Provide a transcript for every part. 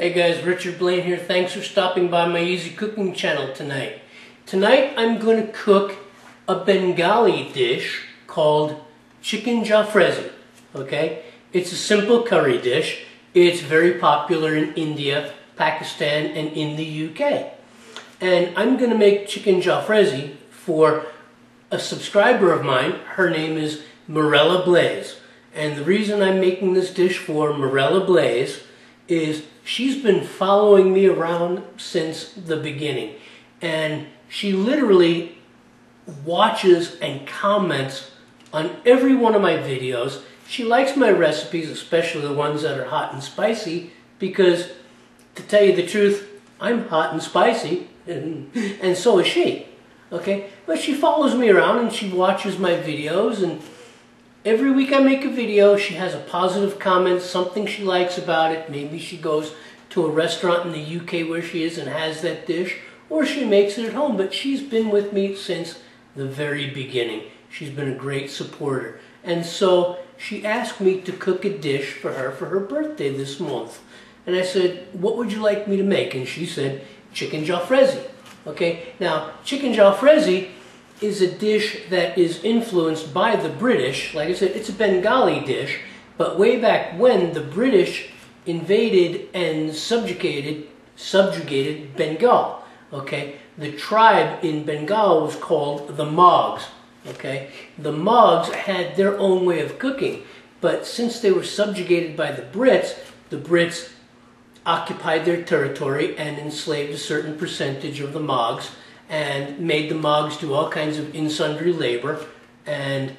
Hey guys, Richard Blaine here. Thanks for stopping by my easy cooking channel tonight. Tonight I'm going to cook a Bengali dish called chicken Jalfrezi. Okay? It's a simple curry dish. It's very popular in India, Pakistan, and in the UK. And I'm going to make chicken Jalfrezi for a subscriber of mine. Her name is Morella Blaze. And the reason I'm making this dish for Morella Blaze is she's been following me around since the beginning. And she literally watches and comments on every one of my videos. She likes my recipes, especially the ones that are hot and spicy, because to tell you the truth, I'm hot and spicy, and so is she. Okay? But she follows me around and she watches my videos, and every week I make a video, she has a positive comment, something she likes about it. Maybe she goes to a restaurant in the UK where she is and has that dish, or she makes it at home. But she's been with me since the very beginning. She's been a great supporter. And so she asked me to cook a dish for her birthday this month. And I said, what would you like me to make? And she said, chicken Jalfrezi. Okay, now chicken Jalfrezi is a dish that is influenced by the British. Like I said, it's a Bengali dish, but way back when the British invaded and subjugated Bengal. Okay, the tribe in Bengal was called the Mogs. Okay, the Mogs had their own way of cooking, but since they were subjugated by the Brits occupied their territory and enslaved a certain percentage of the Mogs, and made the Mogs do all kinds of in-sundry labor. And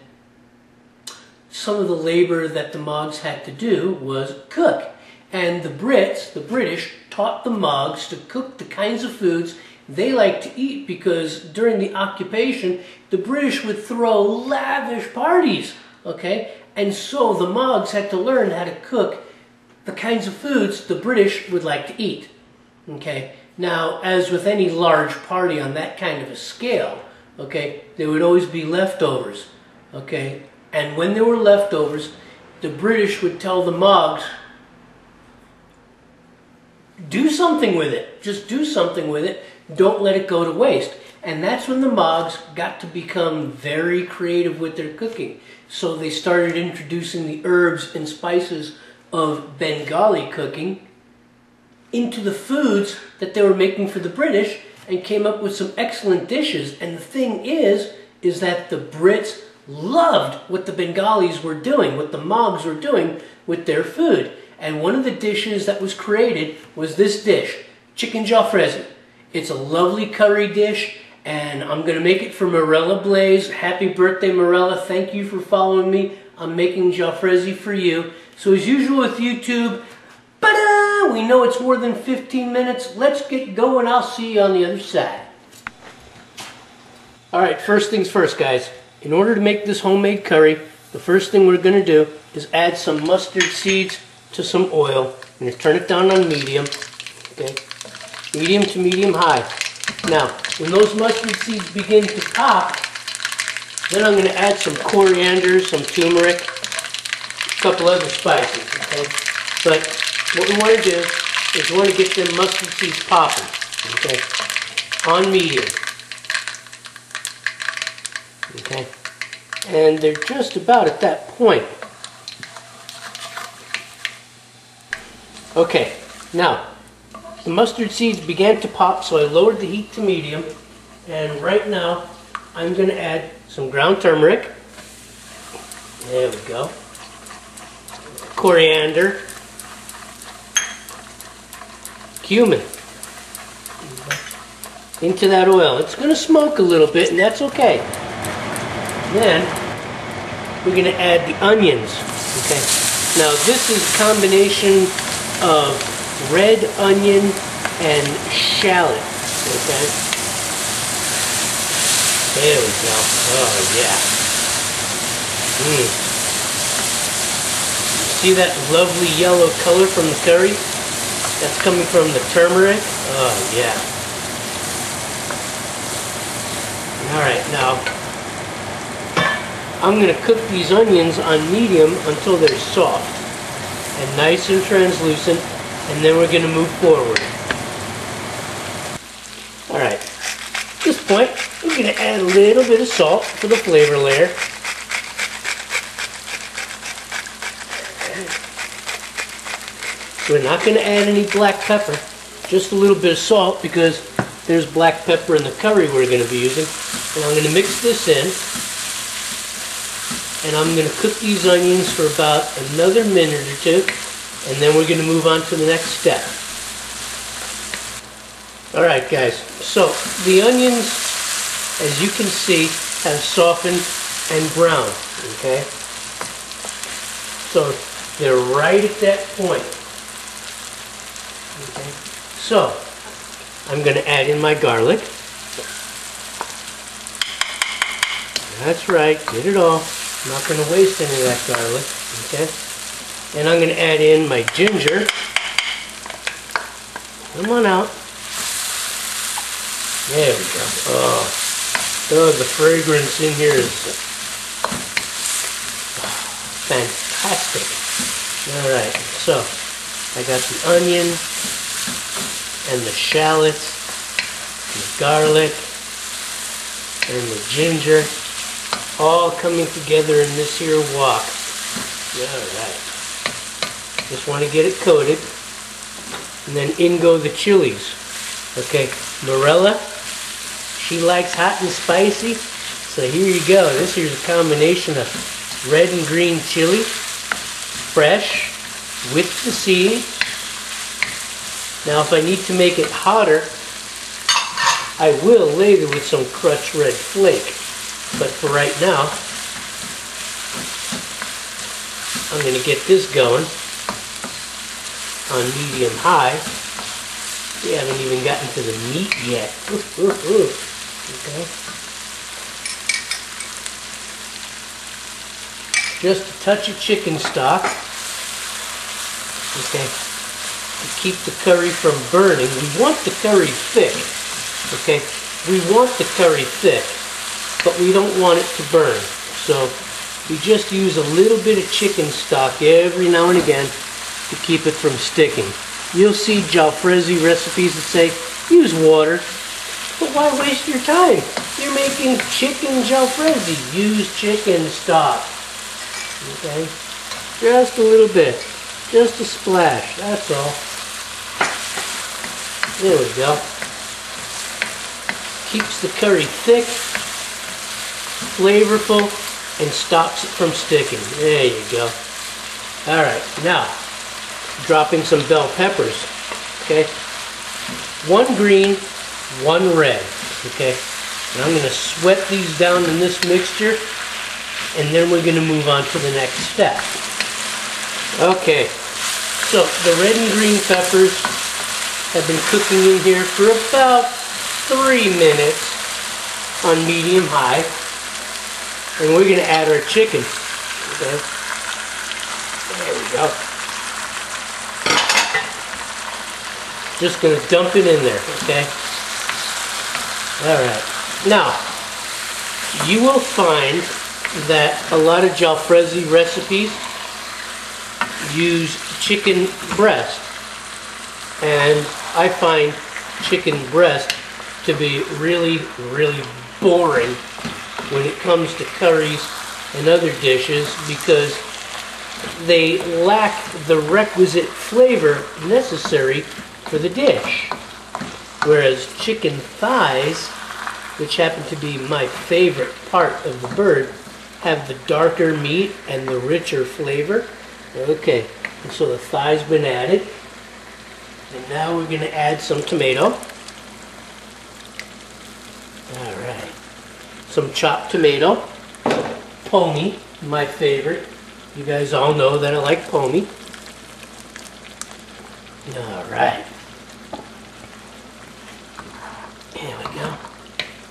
some of the labor that the Mogs had to do was cook. And the British, taught the Mogs to cook the kinds of foods they like to eat, because during the occupation, the British would throw lavish parties, okay? And so the Mogs had to learn how to cook the kinds of foods the British would like to eat, okay? Now, as with any large party on that kind of a scale, okay, there would always be leftovers, okay? And when there were leftovers, the British would tell the Mogs, do something with it. Just do something with it. Don't let it go to waste. And that's when the Mogs got to become very creative with their cooking. So they started introducing the herbs and spices of Bengali cooking into the foods that they were making for the British, and came up with some excellent dishes. And the thing is that the Brits loved what the Bengalis were doing, what the Mogs were doing with their food. And one of the dishes that was created was this dish, chicken Jalfrezi. It's a lovely curry dish, and I'm going to make it for Morella Blaze. Happy birthday, Morella. Thank you for following me. I'm making Jalfrezi for you. So as usual with YouTube, we know it's more than 15 minutes. Let's get going. I'll see you on the other side. Alright, first things first, guys. In order to make this homemade curry, the first thing we're going to do is add some mustard seeds to some oil. I'm going to turn it down on medium. Okay, medium to medium high. Now, when those mustard seeds begin to pop, then I'm going to add some coriander, some turmeric, a couple other spices. Okay, but what we want to do is we want to get them mustard seeds popping, okay, on medium, okay, and they're just about at that point. Okay, now, the mustard seeds began to pop, so I lowered the heat to medium, and right now I'm going to add some ground turmeric, there we go, coriander, cumin into that oil. It's going to smoke a little bit, and that's okay. Then we're going to add the onions. Okay. Now this is a combination of red onion and shallot. Okay. There we go. Oh yeah. See that lovely yellow color from the curry? That's coming from the turmeric. Oh, yeah. Alright, now, I'm going to cook these onions on medium until they're soft and nice and translucent. and then we're going to move forward. Alright, at this point, we're going to add a little bit of salt for the flavor layer. We're not going to add any black pepper, just a little bit of salt because there's black pepper in the curry we're going to be using. And I'm going to mix this in, and I'm going to cook these onions for about another minute or two, and then we're going to move on to the next step. Alright guys, so the onions, as you can see, have softened and browned, okay? So they're right at that point. Okay. So I'm going to add in my garlic. That's right, get it all. I'm not going to waste any of that garlic, okay? And I'm going to add in my ginger. Come on out. There we go. Oh, the fragrance in here is fantastic. Alright, so I got the onion and the shallots, and the garlic, and the ginger, all coming together in this here wok. Alright. Just want to get it coated. And then in go the chilies. Okay, Morella, she likes hot and spicy. So here you go. This here's a combination of red and green chili, fresh, with the seed. Now if I need to make it hotter, I will later with some crushed red flake. But for right now, I'm going to get this going on medium high. We haven't even gotten to the meat yet. Okay. Just a touch of chicken stock. Okay. To keep the curry from burning. We want the curry thick. Okay. We want the curry thick, but we don't want it to burn. So we just use a little bit of chicken stock every now and again to keep it from sticking. You'll see Jalfrezi recipes that say use water, but why waste your time? You're making chicken Jalfrezi. Use chicken stock. Okay? Just a little bit. Just a splash. That's all. There we go. Keeps the curry thick, flavorful, and stops it from sticking. There you go. Alright, now dropping some bell peppers. Okay? One green, one red. Okay? And I'm going to sweat these down in this mixture, and then we're going to move on to the next step. Okay, so the red and green peppers have been cooking in here for about 3 minutes on medium high, and we're going to add our chicken. Okay, there we go. Just going to dump it in there. Okay. All right. Now, you will find that a lot of Jalfrezi recipes use chicken breast, and I find chicken breast to be really, really boring when it comes to curries and other dishes because they lack the requisite flavor necessary for the dish. Whereas chicken thighs, which happen to be my favorite part of the bird, have the darker meat and the richer flavor. Okay, and so the thigh's been added. And now we're going to add some tomato. Alright. Some chopped tomato. Pommy, my favorite. You guys all know that I like pommy. Alright. There we go.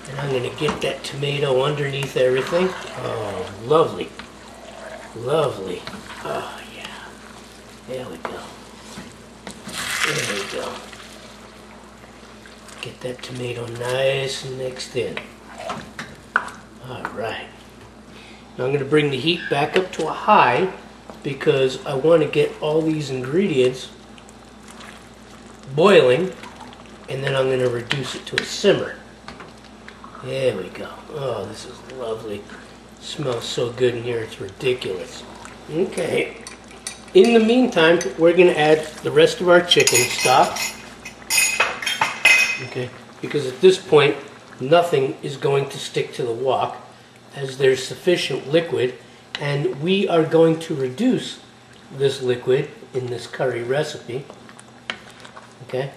And I'm going to get that tomato underneath everything. Oh, lovely. Lovely. Oh, yeah. There we go. There we go. Get that tomato nice and mixed in. Alright. Now I'm going to bring the heat back up to a high because I want to get all these ingredients boiling, and then I'm going to reduce it to a simmer. There we go. Oh, this is lovely. It smells so good in here, it's ridiculous. Okay. In the meantime, we're going to add the rest of our chicken stock. Okay, because at this point, nothing is going to stick to the wok as there's sufficient liquid, and we are going to reduce this liquid in this curry recipe. Okay,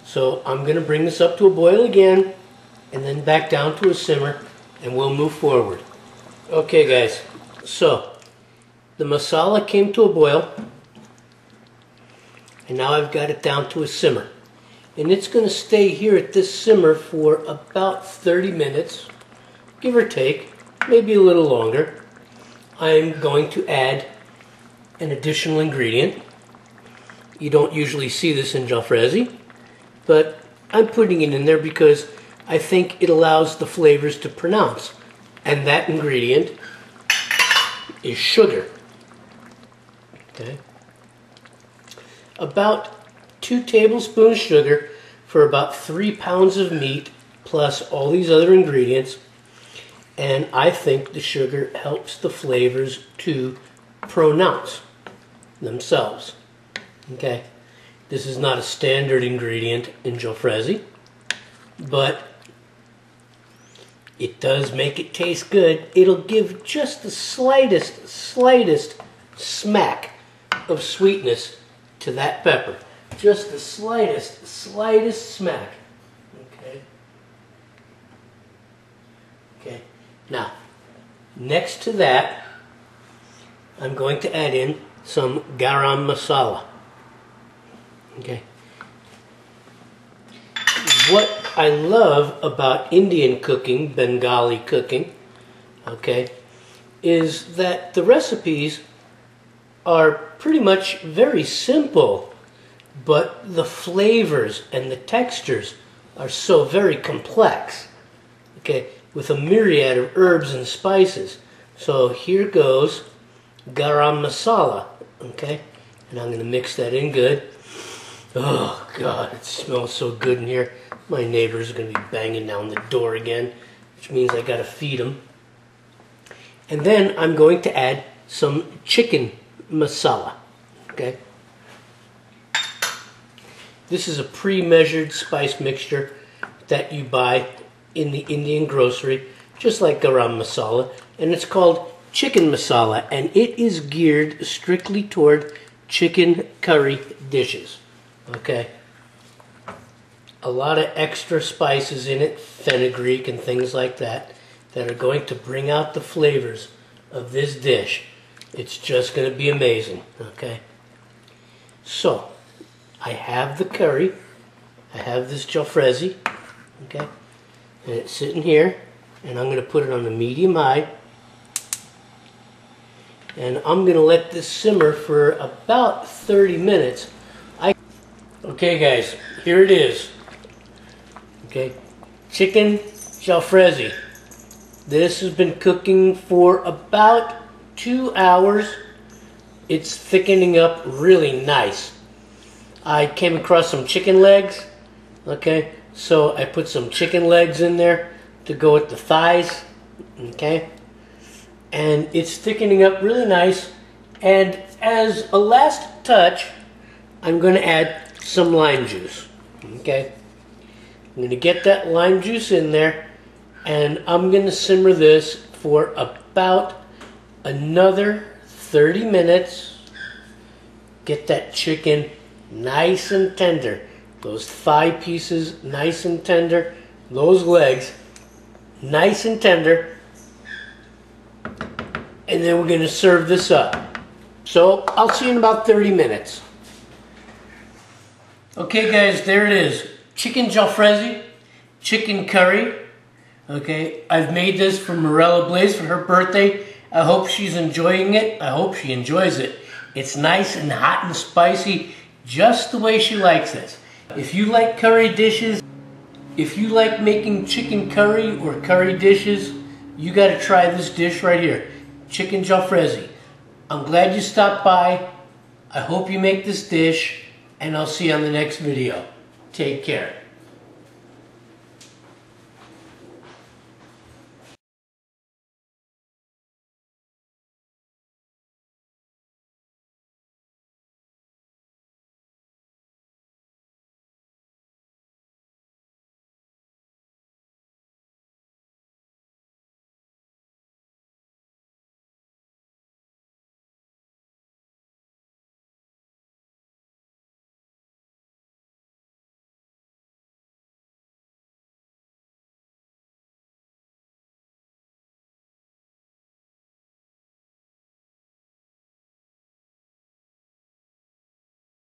so I'm going to bring this up to a boil again and then back down to a simmer, and we'll move forward. Okay guys, so the masala came to a boil, and now I've got it down to a simmer. And it's going to stay here at this simmer for about 30 minutes, give or take, maybe a little longer. I'm going to add an additional ingredient. You don't usually see this in Jalfrezi, but I'm putting it in there because I think it allows the flavors to pronounce. And that ingredient is sugar. Okay. About 2 tablespoons sugar for about 3 pounds of meat plus all these other ingredients, and I think the sugar helps the flavors to pronounce themselves. Okay, this is not a standard ingredient in Jalfrezi, but it does make it taste good. It'll give just the slightest smack of sweetness to that pepper. Just the slightest smack. Okay. Okay. Now, next to that, I'm going to add in some garam masala. Okay. What I love about Indian cooking, Bengali cooking, okay, is that the recipes are pretty much very simple, but the flavors and the textures are so very complex, okay, with a myriad of herbs and spices. So here goes garam masala, okay, and I'm going to mix that in good. Oh God, it smells so good in here. My neighbors are going to be banging down the door again, which means I got to feed them. And then I'm going to add some chicken masala, okay. This is a pre-measured spice mixture that you buy in the Indian grocery, just like garam masala, and it's called chicken masala, and it is geared strictly toward chicken curry dishes, okay. A lot of extra spices in it, fenugreek and things like that, that are going to bring out the flavors of this dish. It's just going to be amazing, okay. So, I have the curry, I have this Jalfrezi, okay, and it's sitting here, and I'm going to put it on the medium high, and I'm going to let this simmer for about 30 minutes. Okay guys, here it is, okay, chicken Jalfrezi. This has been cooking for about 2 hours. It's thickening up really nice. I came across some chicken legs, okay, so I put some chicken legs in there to go with the thighs, okay, and it's thickening up really nice. And as a last touch, I'm going to add some lime juice, okay. I'm going to get that lime juice in there, and I'm going to simmer this for about another 30 minutes. Get that chicken nice and tender. Those thigh pieces nice and tender. Those legs nice and tender. And then we're going to serve this up. So I'll see you in about 30 minutes. Okay guys, there it is. Chicken Jalfrezi, chicken curry. Okay, I've made this for Morella Blaze for her birthday. I hope she's enjoying it. I hope she enjoys it. It's nice and hot and spicy, just the way she likes it. If you like curry dishes, if you like making chicken curry or curry dishes, you got to try this dish right here, chicken Jalfrezi. I'm glad you stopped by. I hope you make this dish, and I'll see you on the next video. Take care.